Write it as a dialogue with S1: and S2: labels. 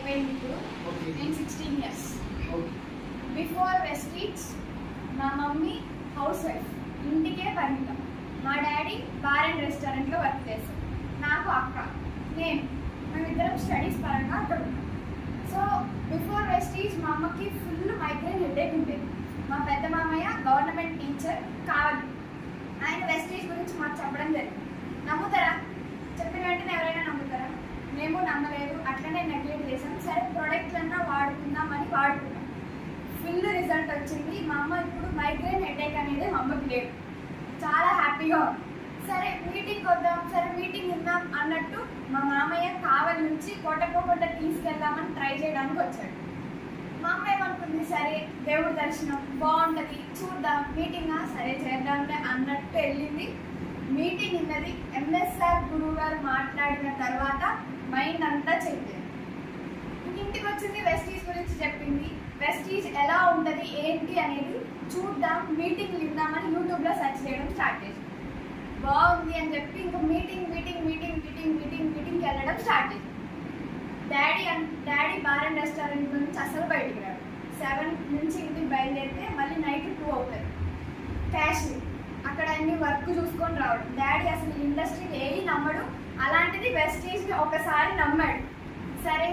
S1: అయిపోయింది ఇప్పుడు. నేను 16 years. బిఫోర్ వెస్టీజ్ మా మమ్మీ హౌస్ వైఫ్, ఇంటికే పరిమితం. మా డాడీ బార్ అండ్ రెస్టారెంట్లో వర్క్ చేస్తాం. నాకు అక్క, మేమిద్దరం స్టడీస్ పరంగా అక్కడ ఉంటాం. సో బిఫోర్ వెస్టీజ్ మా అమ్మకి ఫుల్ మైగ్రేన్ హెడేక్ ఉండేది. మా పెద్ద మామయ్య గవర్నమెంట్ టీచర్ కావాలి, ఆయన వెస్టీజ్ గురించి మాకు చెప్పడం జరిగింది. నమ్ముతారా? చెప్పిన వెంటనే ఎవరైనా నమ్ముతారా? మేము నమ్మలేదు, అట్లనే నెగ్లెక్ట్ చేసాం. సరే ప్రోడక్ట్లన్నా వాడుకుందామని వాడుకున్నాం. ఫుల్ రిజల్ట్ వచ్చింది. మా అమ్మ ఇప్పుడు మైగ్రేన్ హెడేక్ అనేది మా అమ్మకి లేదు, చాలా హ్యాపీగా ఉంది. సరే మీటింగ్ వద్దాం, సరే మీటింగ్ ఇద్దాం అన్నట్టు మా మామయ్య కావలి నుంచి కోటపోకుండా తీసుకెళ్దామని ట్రై చేయడానికి వచ్చాడు. మా అమ్మ ఏమనుకుంది, సరే దేవుడి దర్శనం బాగుంటుంది చూద్దాం, మీటింగా సరే చేద్దాంలే అన్నట్టు వెళ్ళింది. మీటింగ్ ఉన్నది. ఎంఎస్ఆర్ గురువు గారు మాట్లాడిన తర్వాత మైండ్ అంతా చేంజ్ అయింది. ఇంటికి వచ్చింది, వెస్టీజ్ గురించి చెప్పింది. వెస్టీజ్ ఎలా ఉంటుంది ఏంటి అనేది చూద్దాం, మీటింగ్లు ఇద్దామని యూట్యూబ్లో సెర్చ్ చేయడం స్టార్ట్ చేసింది. బాగుంది అని చెప్పి ఇంకా మీటింగ్కి వెళ్ళడం స్టార్ట్ చేసింది. డాడీ బార్ అండ్ రెస్టారెంట్ నుంచి అసలు బయటికి రాడు. 7 నుంచి ఇంటికి బయలుదేరితే మళ్ళీ నైట్ 2 అవుతుంది. క్యాష్ అక్కడ అన్ని వర్క్ చూసుకొని రావడం. డాడీ అసలు ఇండస్ట్రీకి ఏది నమ్మడు, అలాంటిది వెస్టీజ్ని ఒకసారి నమ్మాడు. సరే